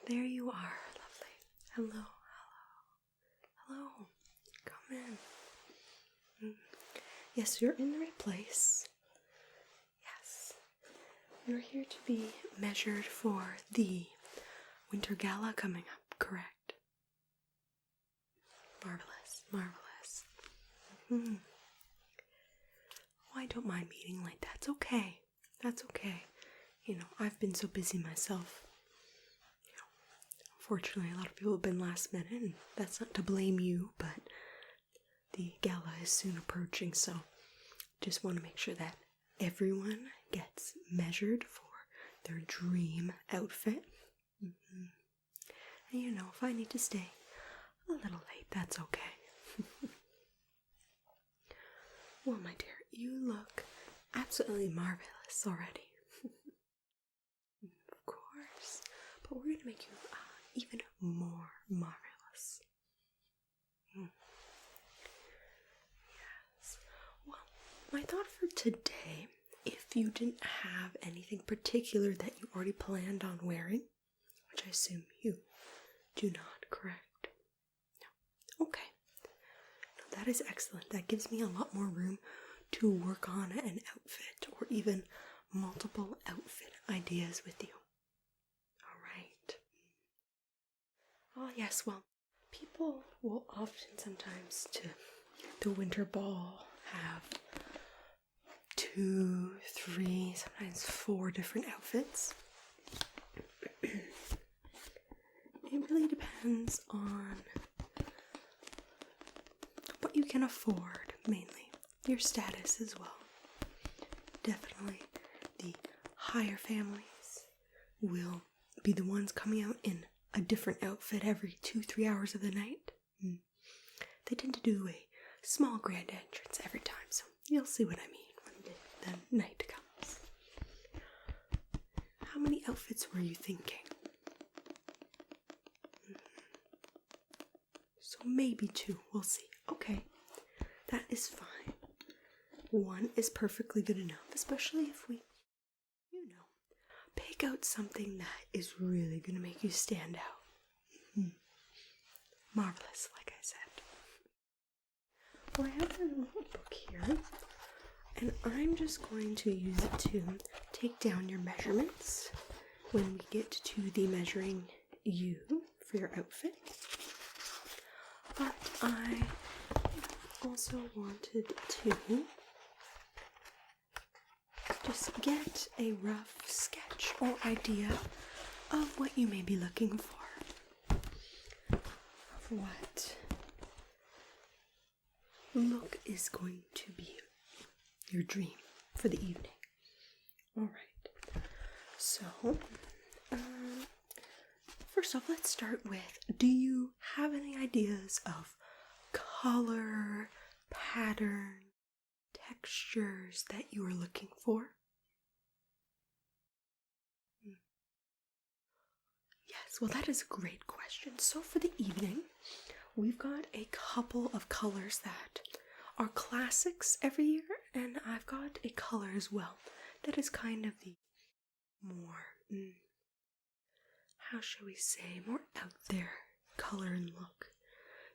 there you are, lovely. Hello, hello. Come in. Yes, you're in the right place. Yes. You're here to be measured for the winter gala coming up, correct? Marvelous, marvelous. Oh, I don't mind meeting late. That's okay. That's okay. I've been so busy myself. Unfortunately, a lot of people have been last minute, and that's not to blame you, but the gala is soon approaching, so just want to make sure that everyone gets measured for their dream outfit. And if I need to stay a little late, that's okay. Well, my dear, you look absolutely marvelous already. Of course, but we're going to make you even more marvelous. Yes. Well, my thought for today, if you didn't have anything particular that you already planned on wearing, which I assume you do not, correct? No. Okay. No, that is excellent. That gives me a lot more room to work on an outfit or even multiple outfit ideas with you. Alright. Oh yes, well, people will often sometimes to the winter ball have 2, 3, sometimes 4 different outfits. It really depends on what you can afford, mainly. Your status as well. Definitely the higher families will be the ones coming out in a different outfit every 2-3 hours of the night. They tend to do a small grand entrance every time, so you'll see what I mean when the night comes. How many outfits were you thinking? So maybe 2, we'll see. Okay, that is fine. 1 is perfectly good enough, especially if we, pick out something that is really going to make you stand out. Marvelous, like I said. Well, I have a notebook here, and I'm just going to use it to take down your measurements when we get to the measuring you for your outfit. But I also wanted to just get a rough sketch or idea of what you may be looking for. Of what look is going to be your dream for the evening. Alright, so first off, let's start with, do you have any ideas of color, pattern, textures that you are looking for? Yes, well, that is a great question. So for the evening, we've got a couple of colors that are classics every year, and I've got a color as well that is kind of the more, how shall we say, more out there color and look.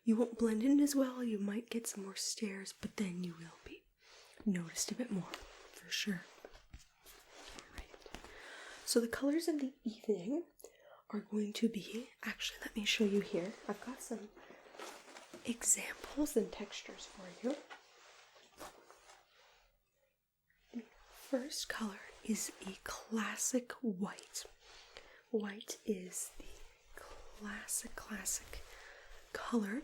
You won't blend in as well, you might get some more stares, but then you will be noticed a bit more, for sure. Alright, so the colors of the evening are going to be, actually let me show you here, I've got some examples and textures for you. The first color is a classic white. White is the classic color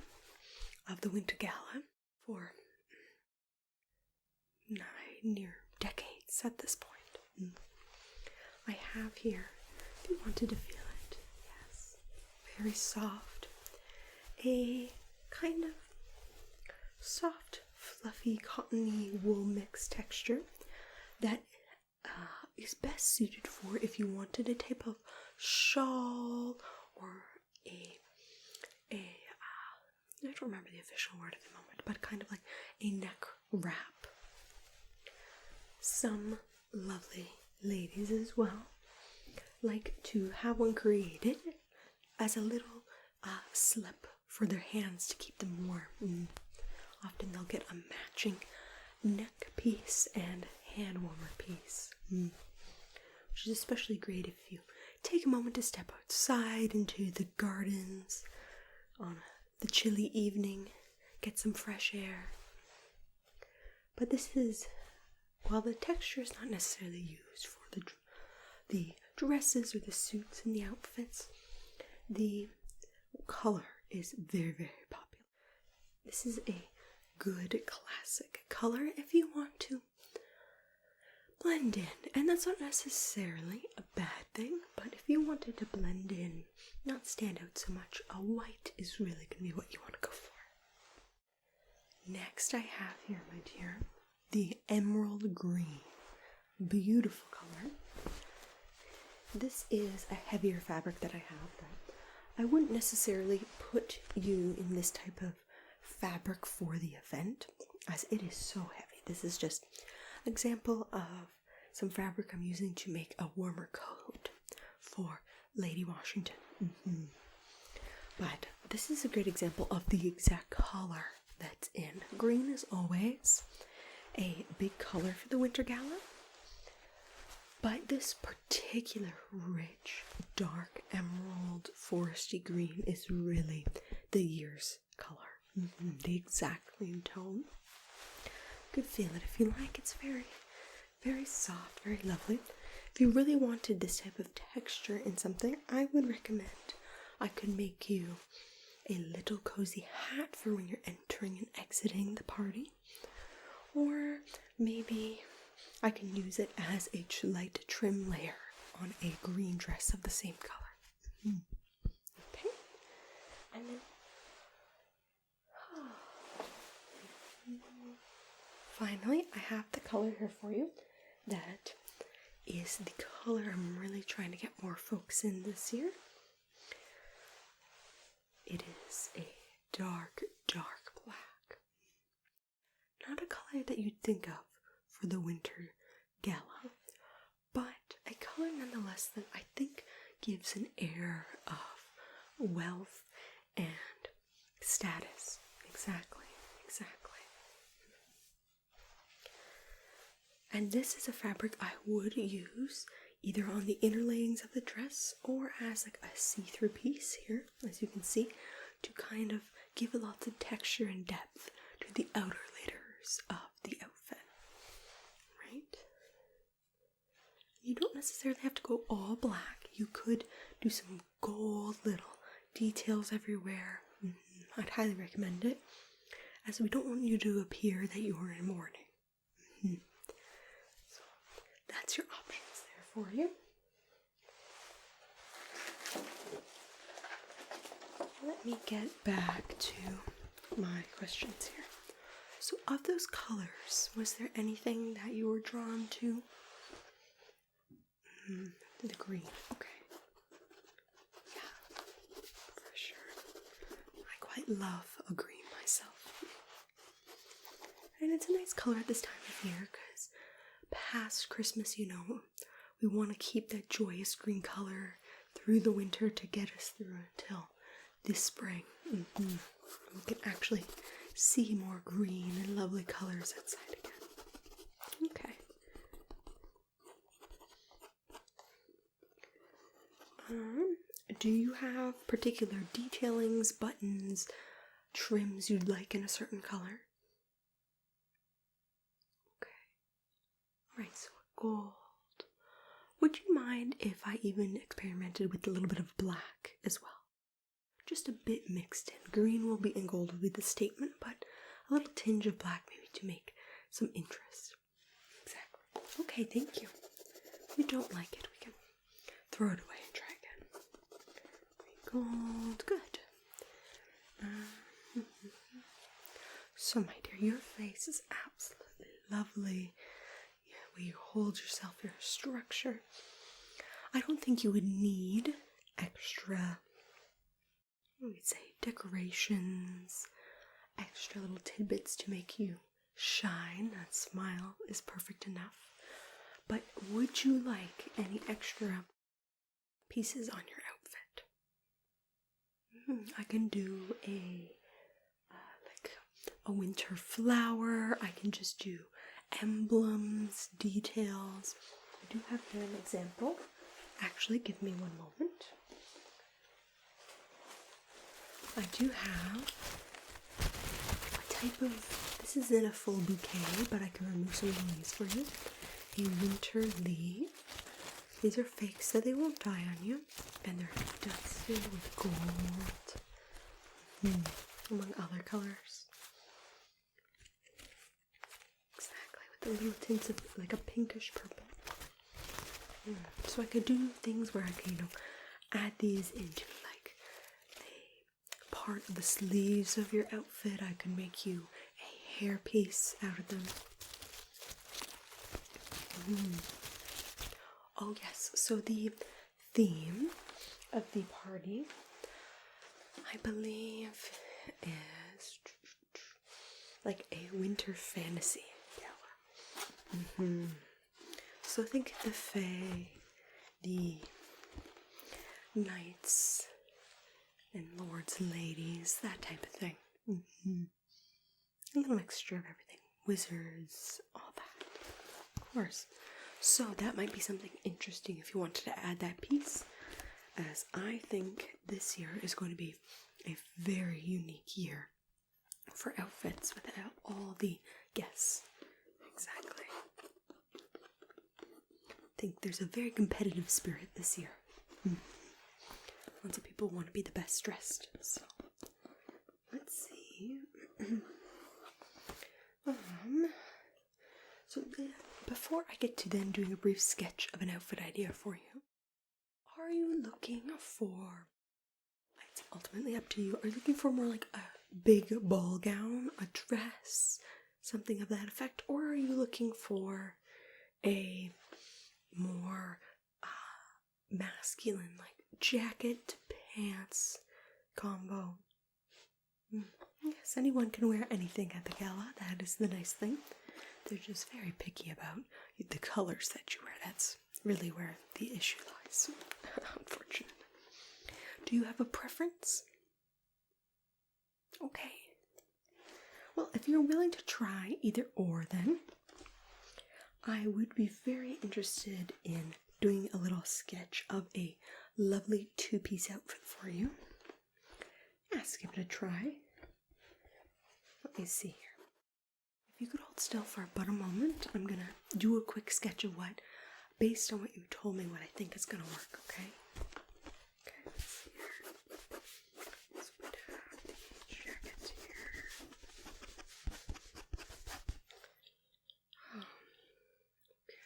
of the winter gala for near decades at this point. I have here, if you wanted to feel it, yes, very soft, a kind of soft, fluffy, cottony wool mix texture that is best suited for if you wanted a type of shawl or I don't remember the official word at the moment, but kind of like a neck wrap. Some lovely ladies as well like to have one created as a little slip for their hands to keep them warm. Often they'll get a matching neck piece and hand warmer piece, which is especially great if you take a moment to step outside into the gardens on the chilly evening, get some fresh air. But this is, while the texture is not necessarily used for the dresses or the suits and the outfits, the color is very, very popular. This is a good classic color if you want to blend in, and that's not necessarily a bad thing, but if you wanted to blend in, not stand out so much, a white is really going to be what you want to go for. Next I have here, my dear, the emerald green. Beautiful color. This is a heavier fabric that I have that I wouldn't necessarily put you in this type of fabric for the event, as it is so heavy. This is just an example of some fabric I'm using to make a warmer coat for Lady Washington. But this is a great example of the exact color that's in. Green is always a big color for the winter gala, but this particular rich, dark emerald foresty green is really the year's color. The exact green tone. You could feel it if you like. It's very, very soft, very lovely. If you really wanted this type of texture in something, I would recommend I could make you a little cozy hat for when you're entering and exiting the party. Or maybe I can use it as a light trim layer on a green dress of the same color. Okay. And then finally, I have the color here for you that is the color I'm really trying to get more folks in this year. It is a dark, dark black. Not a color that you'd think of for the winter gala, but a color nonetheless that I think gives an air of wealth and status. Exactly. And this is a fabric I would use either on the inner layings of the dress or as like a see-through piece here, as you can see, to kind of give it lots of texture and depth to the outer layers of the outfit. Right? You don't necessarily have to go all black. You could do some gold little details everywhere. I'd highly recommend it, as we don't want you to appear that you are in mourning. So that's your options there for you. Let me get back to my questions here. So of those colors, was there anything that you were drawn to? The green, okay. Yeah, for sure. I quite love a green myself. And it's a nice color at this time of year because past Christmas, you know, we want to keep that joyous green color through the winter to get us through until this spring. We can actually see more green and lovely colors outside again. Okay. Do you have particular detailings, buttons, trims you'd like in a certain color? Okay. Alright, so gold. Would you mind if I even experimented with a little bit of black as well? Just a bit mixed in. Green will be and gold will be the statement, but a little tinge of black maybe to make some interest. Exactly. Okay, thank you. If you don't like it, we can throw it away and try again. Gold, good. So, my dear, your face is absolutely lovely. Yeah, where you hold yourself, your structure. I don't think you would need extra, we'd say, decorations, extra little tidbits to make you shine. That smile is perfect enough. But would you like any extra pieces on your outfit? I can do a like a winter flower. I can just do emblems, details. I do have here an example. Actually, give me one moment. I do have a type of, this isn't a full bouquet, but I can remove some of the leaves for you. A winter leaf. These are fake, so they won't die on you. And they're dusted with gold, among other colors. Exactly, with the little tints of like a pinkish purple. So I could do things where I could, add these into like a part of the sleeves of your outfit. I could make you a hairpiece out of them. Oh yes, so the theme of the party, I believe, is like a winter fantasy gala. So think the fae, the knights and lords and ladies, that type of thing. A little mixture of everything. Wizards, all that. Of course. So that might be something interesting if you wanted to add that piece, as I think this year is going to be a very unique year for outfits with all the guests. Exactly. I think there's a very competitive spirit this year. Lots of people want to be the best dressed, so let's see. So before I get to then doing a brief sketch of an outfit idea for you, are you looking for, it's ultimately up to you, are you looking for more like a big ball gown, a dress, something of that effect, or are you looking for a more masculine, like jacket, pants combo? Yes, anyone can wear anything at the gala. That is the nice thing. They're just very picky about the colors that you wear. That's really where the issue lies, unfortunately. Do you have a preference? Okay. Well, if you're willing to try either or, then I would be very interested in doing a little sketch of a lovely two-piece outfit for you. Yes, give it a try. Let me see here. If you could hold still for but a moment, I'm gonna do a quick sketch of what, based on what you told me, what I think is gonna work, okay? Okay, let's see here. So we'd have the jacket here. Okay.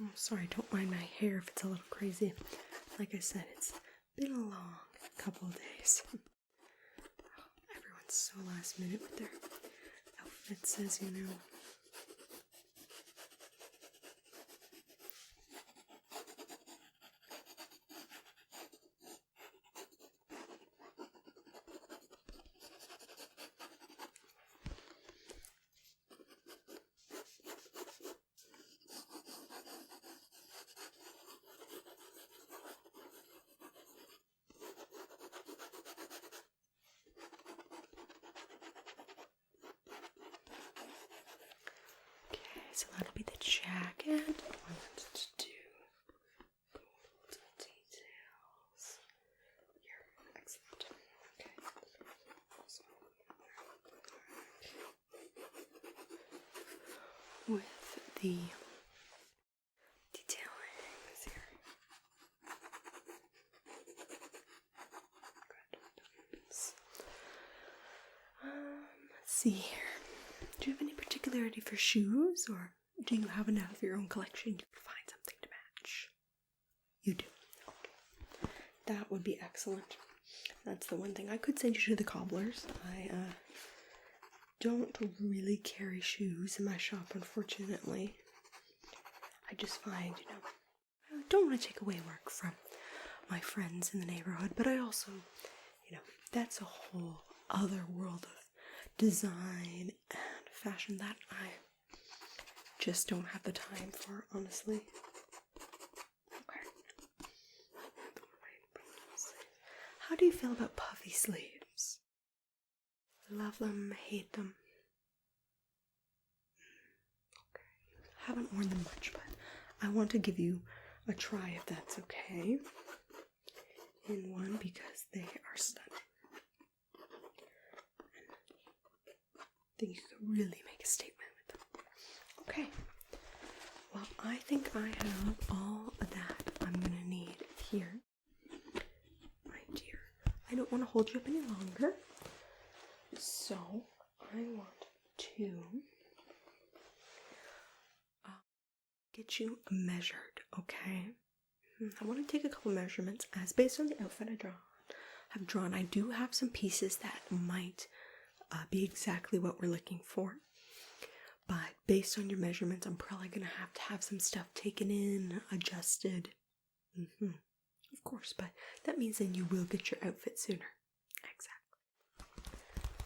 Oh, sorry, don't mind my hair if it's a little crazy. Like I said, it's been a long couple of days. Everyone's so last minute with their outfits, as you know. So that'll be the jacket. I wanted to do gold details. Here, excellent. Okay. So, with the detailing here. Let's see here. Do you have any particularity for shoes, or do you have enough of your own collection you can find something to match? You do. Okay. That would be excellent. That's the one thing. I could send you to the cobblers. I don't really carry shoes in my shop, unfortunately. I just find, I don't want to take away work from my friends in the neighborhood, but I also, that's a whole other world of design and fashion that I just don't have the time for, honestly. Okay. how do you feel about puffy sleeves? Love them, hate them? Okay. Haven't worn them much, but I want to give you a try if that's okay. In one because they are stunning. I think you could really make a statement with them. Okay. Well, I think I have all of that I'm gonna need here. My dear, I don't want to hold you up any longer. So, I want to get you measured, okay? I want to take a couple measurements as based on the outfit have drawn. I do have some pieces that might be exactly what we're looking for. But based on your measurements, I'm probably going to have some stuff taken in, adjusted. Of course, but that means then you will get your outfit sooner. Exactly.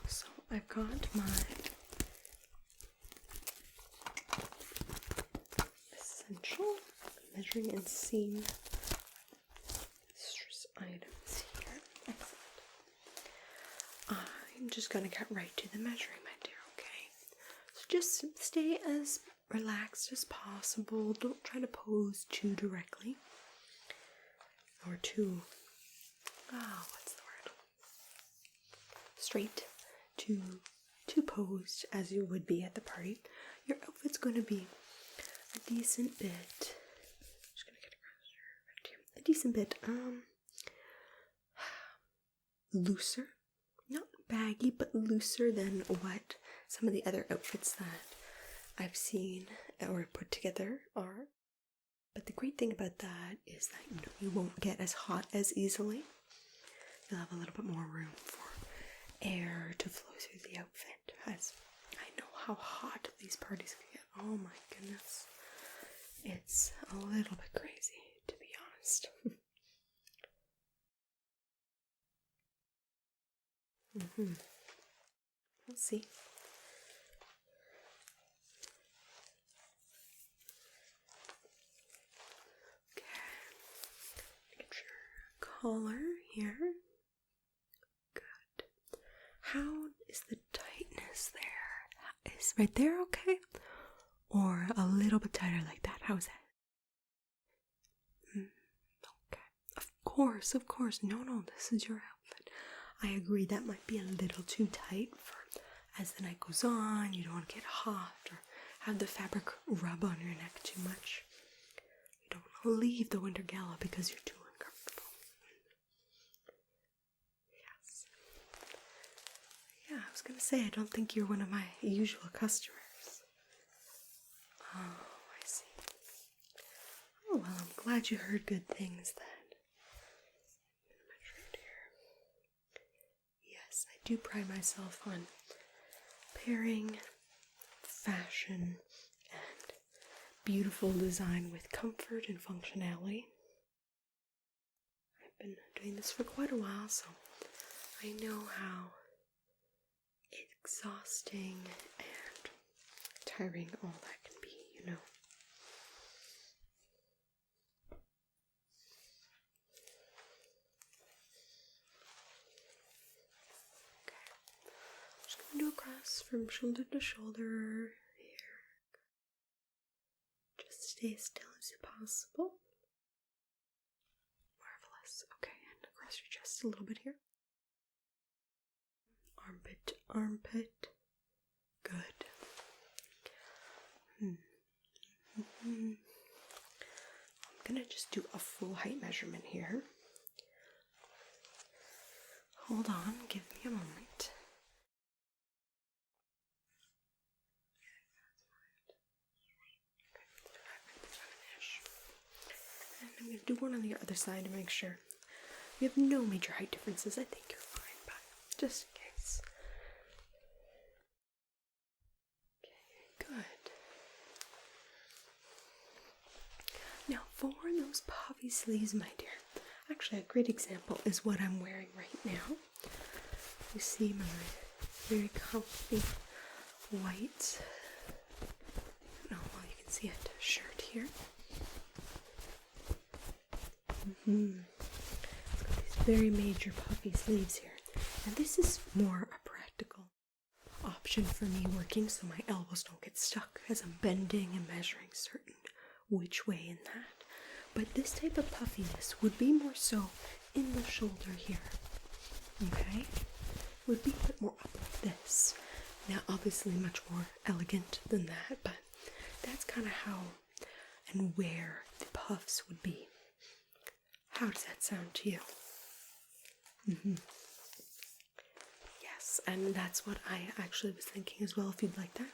So I've got my essential measuring and seamstress items here. Excellent. I'm just going to get right to the measuring, my dear, okay? So just stay as relaxed as possible. Don't try to pose too directly. Or too, what's the word? Straight. Too posed as you would be at the party. Your outfit's going to be a decent bit. Just gonna get across here. A decent bit, looser. Not baggy, but looser than what some of the other outfits that I've seen or put together are. But the great thing about that is that you won't get as hot as easily. You'll have a little bit more room for air to flow through the outfit. As I know how hot these parties can get. Oh my goodness. It's a little bit crazy, to be honest. We'll see. Okay. Get your collar here. Good. How is the tightness there? Is right there okay? Or a little bit tighter like that? How's that? Okay. Of course. No, this is your outfit. I agree that might be a little too tight for as the night goes on. You don't want to get hot or have the fabric rub on your neck too much. You don't want to leave the winter gala because you're too uncomfortable. Yes. Yeah, I was going to say, I don't think you're one of my usual customers. Oh, I see. Oh, well, I'm glad you heard good things then. Yes, I do pride myself on pairing fashion and beautiful design with comfort and functionality. I've been doing this for quite a while, so I know how exhausting and tiring all that can be, you know. Do across from shoulder to shoulder here. Just stay still as possible. Marvelous. Okay, and across your chest a little bit here. Armpit to armpit. Good. I'm gonna just do a full height measurement here. Hold on, give me a moment. And I'm going to do one on the other side to make sure we have no major height differences. I think you're fine, but just in case. Okay, good. Now for those puffy sleeves, my dear, actually a great example is what I'm wearing right now. You see my very comfy white, well, you can see it, shirt here. It's got these very major puffy sleeves here. And this is more a practical option for me working so my elbows don't get stuck as I'm bending and measuring certain which way in that. But this type of puffiness would be more so in the shoulder here. Okay? Would be a bit more up like this. Now obviously much more elegant than that, but that's kind of how and where the puffs would be. How does that sound to you? Yes, and that's what I actually was thinking as well. If you'd like that,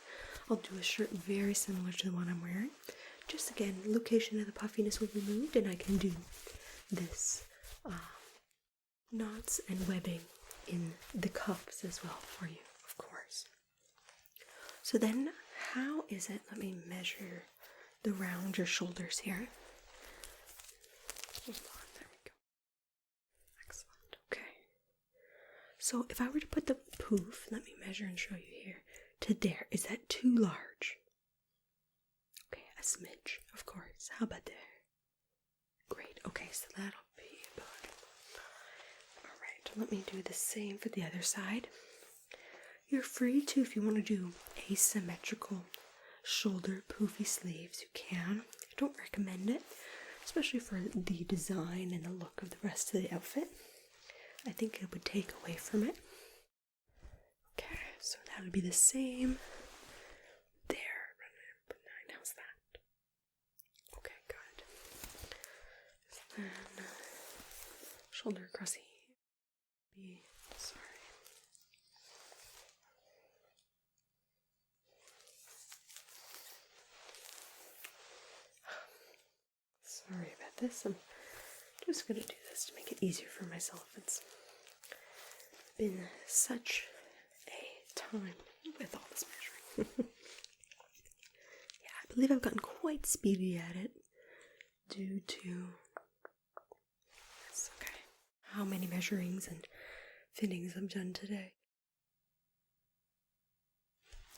I'll do a shirt very similar to the one I'm wearing. Just again, location of the puffiness will be moved, and I can do this knots and webbing in the cuffs as well for you, of course. So then, how is it? Let me measure the round your shoulders here. Hold on, there we go. Excellent. Okay. So if I were to put the poof, let me measure and show you here, to there, is that too large? Okay, a smidge, of course. How about there? Great. Okay, so that'll be about. Alright, let me do the same for the other side. You're free to, if you want to do asymmetrical shoulder poofy sleeves, you can. I don't recommend it, especially for the design and the look of the rest of the outfit. I think it would take away from it. Okay, so that would be the same. There. How's that? Okay, good. So then, shoulder across the hip. Sorry about this. I'm just going to do this to make it easier for myself. It's been such a time with all this measuring. Yeah, I believe I've gotten quite speedy at it due to yes, okay, how many measurings and fittings I've done today.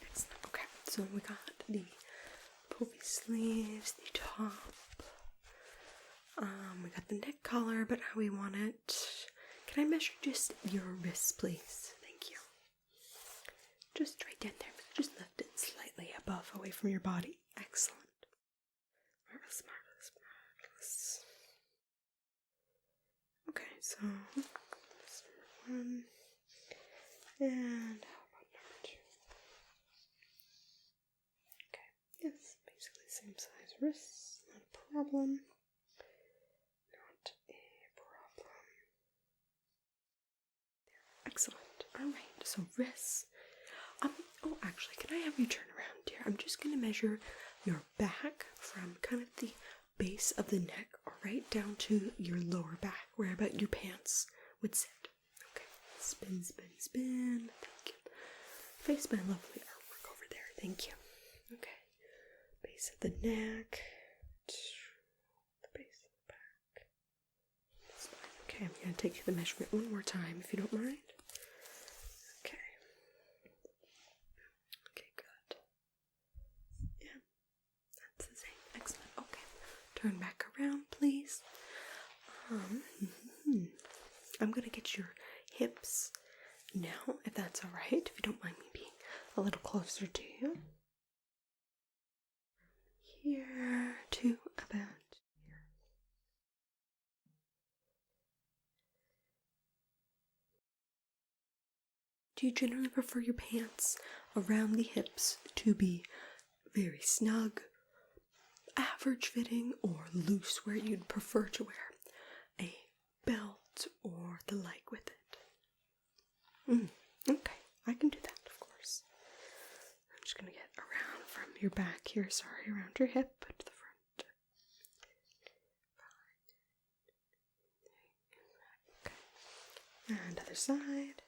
Excellent. Okay, so we got the poofy sleeves, the top. We got the neck collar, but how we want it. Can I measure just your wrists, please? Thank you. Just right down there. Just lift it slightly above, away from your body. Excellent. Marvelous, marvelous, marvelous. Okay, so that's number 1. And how about number 2? Okay, yes, basically same size wrists. Not a problem. Excellent. Alright, so wrists. Oh, actually, can I have you turn around, dear? I'm just going to measure your back from kind of the base of the neck right down to your lower back, where about your pants would sit. Okay. Spin, spin, spin. Thank you. Face my lovely artwork over there. Thank you. Okay. Base of the neck. The base of the back. Okay, I'm going to take the measurement one more time, if you don't mind. Turn back around, please. I'm gonna get your hips now, if that's alright, if you don't mind me being a little closer to you. Here to about here. Do you generally prefer your pants around the hips to be very snug, average fitting, or loose where you'd prefer to wear a belt or the like with it? Okay, I can do that, of course. I'm just going to get around from your back here, around your hip to the front. Okay. And other side.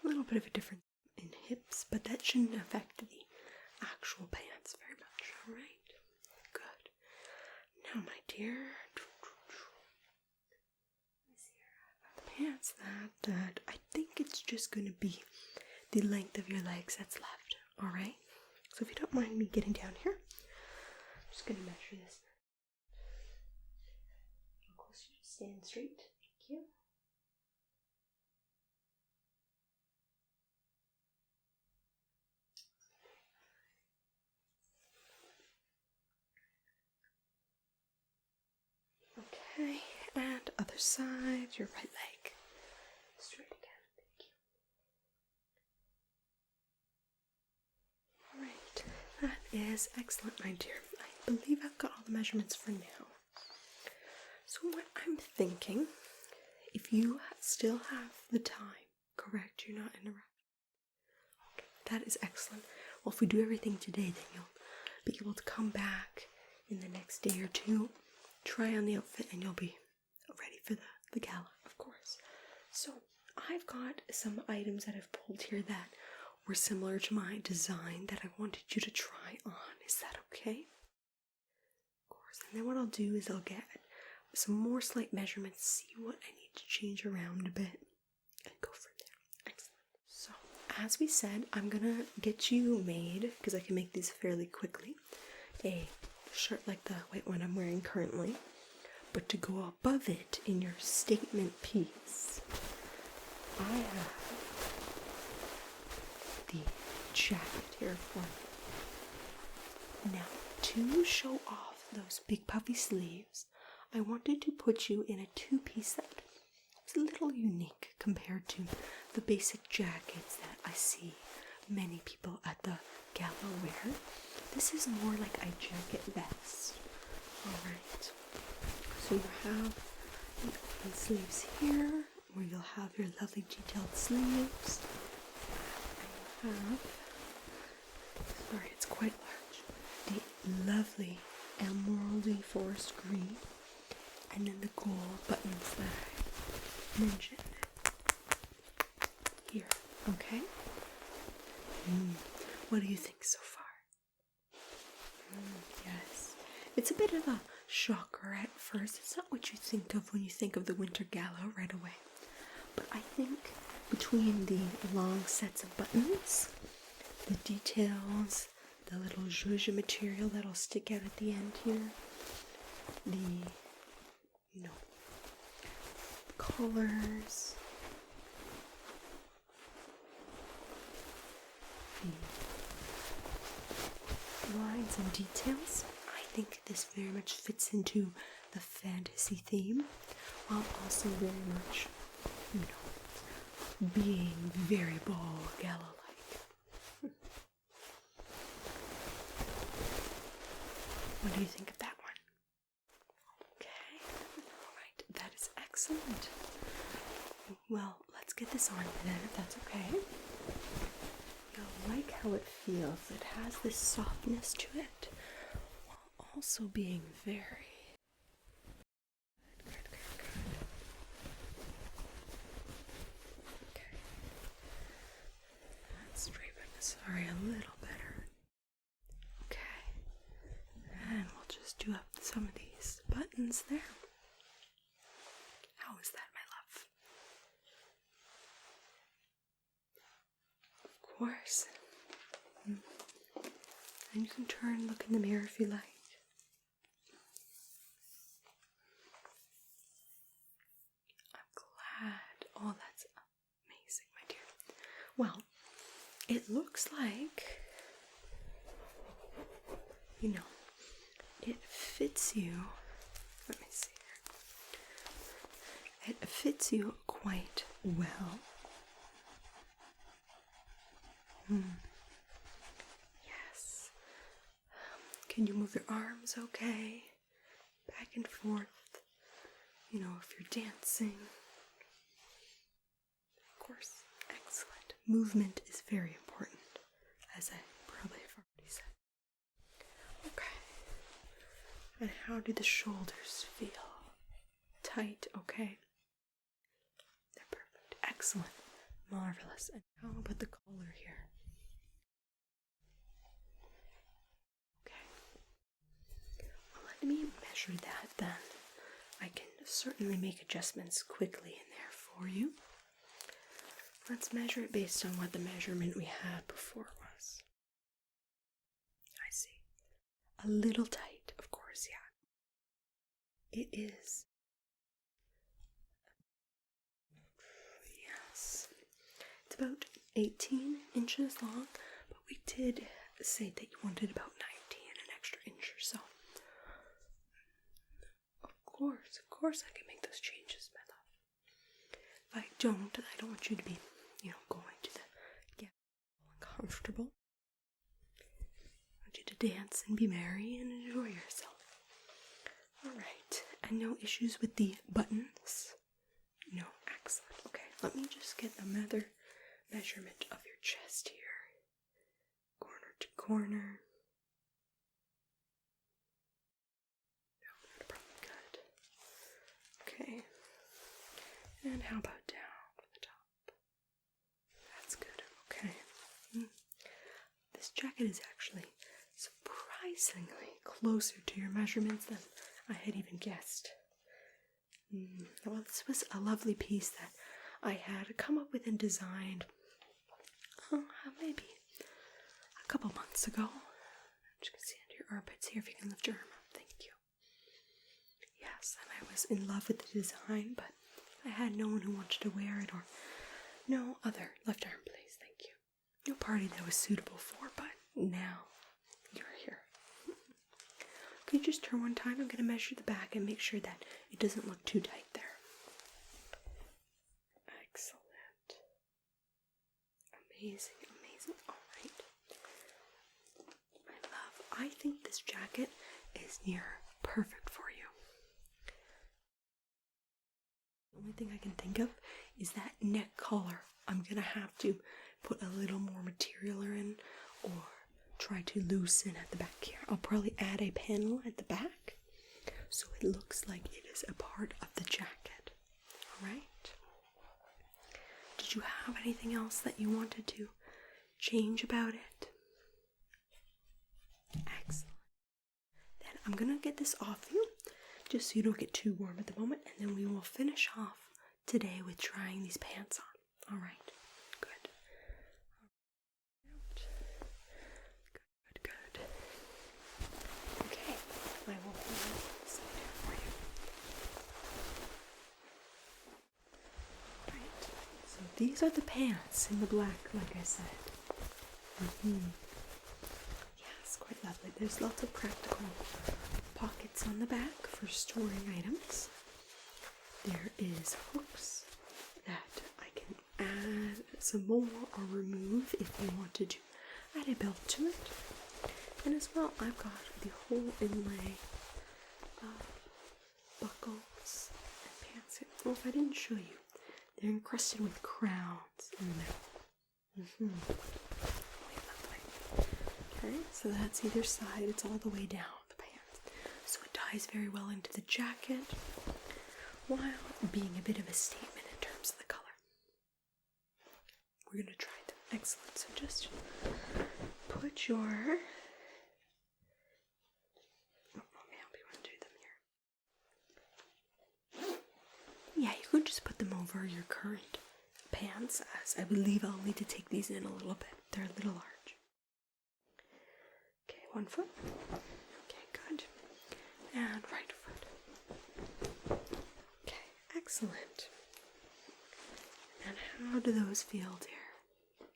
A little bit of a difference in hips, but that shouldn't affect the actual pants very much, alright? Good. Now, my dear, the pants that I think it's just going to be the length of your legs that's left, alright? So if you don't mind me getting down here, just gonna measure this. Of course, you just stand straight. Thank you. Okay, and other side, your right leg. Straight again, thank you. Alright, that is excellent, my dear. I believe I've got all the measurements for now. So what I'm thinking, if you still have the time, correct? You're not in a rush. Okay, that is excellent. Well, if we do everything today, then you'll be able to come back in the next day or two, try on the outfit, and you'll be ready for the gala, of course. So I've got some items that I've pulled here that were similar to my design that I wanted you to try on. Is that okay? Of course. And then what I'll do is I'll get some more slight measurements, see what I need to change around a bit, and go from there. Excellent. So, as we said, I'm gonna get you made, because I can make these fairly quickly, a shirt like the white one I'm wearing currently, but to go above it in your statement piece, I have the jacket here for you. Now, to show off those big puffy sleeves, I wanted to put you in a two-piece that was a little unique compared to the basic jackets that I see many people at the gala wear. This is more like a jacket vest. Alright. So you have the open sleeves here, where you'll have your lovely detailed sleeves. And you have, sorry, it's quite large, the lovely emeraldy forest green, and then the gold buttons that I mentioned here. Okay? What do you think so far? Yes. It's a bit of a shocker at first. It's not what you think of when you think of the winter gala right away. But I think between the long sets of buttons, the details, the little zhuzh material that'll stick out at the end here, the, colors, the lines and details, I think this very much fits into the fantasy theme, while also very much, being very ball gala-like. What do you think of that one? Okay, alright, that is excellent. Well, let's get this on then, if that's okay. You'll like how it feels. It has this softness to it, while also being very good. Okay. Let's straighten this, a little better. Okay. And we'll just do up some of these buttons there. How is that, my love? Of course. And you can turn, look in the mirror if you like. I'm glad. Oh, that's amazing, my dear. Well, it looks like, it fits you. Let me see here. It fits you quite well. Yes. Can you move your arms okay? Back and forth. If you're dancing. Of course. Excellent. Movement is very important, as I probably have already said. Okay. And how do the shoulders feel? Tight, okay? They're perfect. Excellent. Marvelous. And how about the collar here? Well, let me measure that then. I can certainly make adjustments quickly in there for you. Let's measure it based on what the measurement we had before was. I see. A little tight. course, yeah. It is. Yes. It's about 18 inches long, but we did say that you wanted about 19, an extra inch or so. Of course I can make those changes, my love. If I don't want you to be, going to get uncomfortable. I want you to dance and be merry and enjoy yourself. Alright, and no issues with the buttons? No, excellent. Okay, let me just get another measurement of your chest here. Corner to corner. No, not a problem. Good. Okay. And how about down from the top? That's good. Okay. This jacket is actually surprisingly closer to your measurements than I had even guessed. Well, this was a lovely piece that I had come up with and designed maybe a couple months ago. I'm just going to see under your armpits here if you can lift your arm up. Thank you. Yes, and I was in love with the design, but I had no one who wanted to wear it, or no other. Left arm, please. Thank you. No party that was suitable for, but now you're here. Could you just turn one time? I'm going to measure the back and make sure that it doesn't look too tight there. Excellent. Amazing, amazing. Alright. I think this jacket is near perfect for you. The only thing I can think of is that neck collar. I'm going to have to put a little more material in, or try to loosen at the back here. I'll probably add a panel at the back so it looks like it is a part of the jacket. Alright? Did you have anything else that you wanted to change about it? Excellent. Then I'm gonna get this off you, just so you don't get too warm at the moment, and then we will finish off today with trying these pants on. Alright. Good. Good. Okay. I will put this here for you. Alright. So these are the pants in the black, like I said. Yes, quite lovely. There's lots of practical pockets on the back for storing items. There is hooks that I can add some more or remove if you wanted to add a belt to it. And as well, I've got the whole inlay buckles and pants here. Well, if I didn't show you, they're encrusted with crowns in the middle. Okay, so that's either side. It's all the way down the pants. So it ties very well into the jacket, while being a bit of a statement in terms of the color. We're going to try them. Excellent. So just put your... let me help you undo them here. Yeah, you could just put them over your current pants, as I believe I'll need to take these in a little bit. They're a little large. Okay, one foot. Okay, good. And right foot. Okay, excellent. And how do those feel, dear?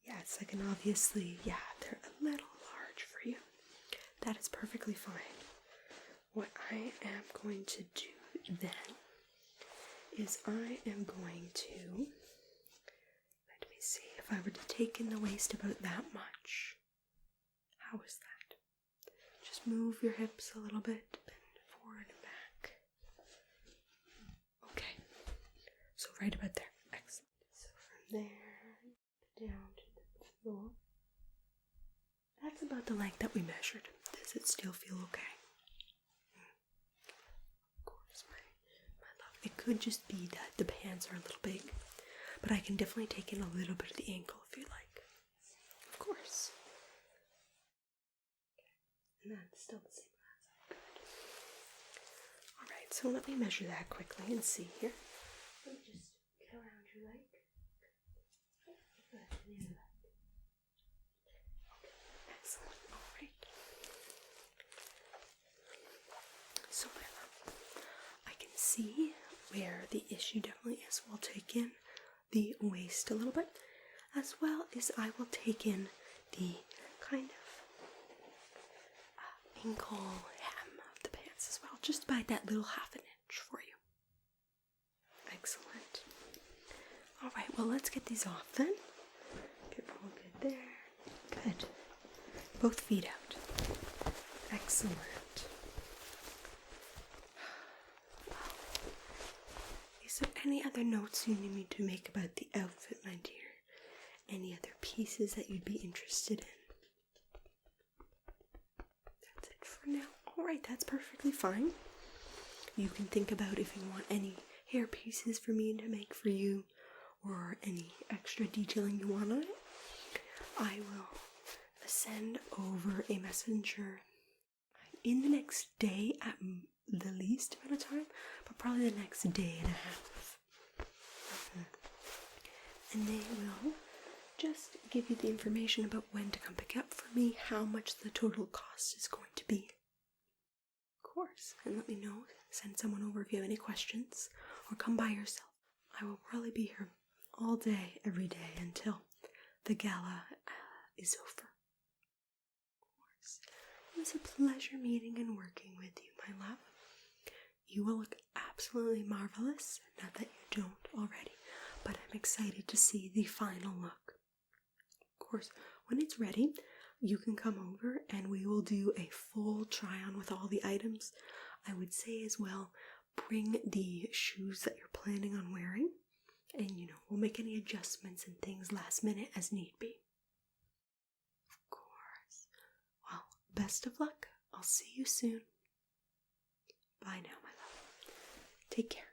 Yes, I can obviously, they're a little large for you. That is perfectly fine. What I am going to do then is I am going to, let me see, if I were to take in the waist about that much, how is that? Just move your hips a little bit, bend forward and back. Okay, so right about there. Excellent. So from there down to the floor. That's about the length that we measured. Does it still feel okay? Of course, my love. It could just be that the pants are a little big, but I can definitely take in a little bit of the ankle if you like. Of course. And that's still the same size. Good. Alright, so let me measure that quickly and see here. Let me just get around your leg. Good. And the other leg. Okay. Excellent. Alright. see where the issue definitely is. We'll take in the waist a little bit, as well as I will take in the kind of ankle hem of the pants as well, just by that little half an inch for you. Excellent. Alright, well, let's get these off then. Get all good there. Good. Both feet out. Excellent. Is there any other notes you need me to make about the outfit, my dear? Any other pieces that you'd be interested in? That's it for now. Alright, that's perfectly fine. You can think about if you want any hair pieces for me to make for you, or any extra detailing you want on it. I will send over a messenger in the next day at the least amount of time, but probably the next day and a half. And they will just give you the information about when to come pick up for me, how much the total cost is going to be. Of course, and let me know, send someone over if you have any questions, or come by yourself. I will probably be here all day, every day, until the gala is over. Of course. It was a pleasure meeting and working with you, my love. You will look absolutely marvelous, not that you don't already, but I'm excited to see the final look. Of course, when it's ready, you can come over and we will do a full try-on with all the items. I would say as well, bring the shoes that you're planning on wearing, and we'll make any adjustments and things last minute as need be. Of course. Well, best of luck. I'll see you soon. Bye now, my love. Take care.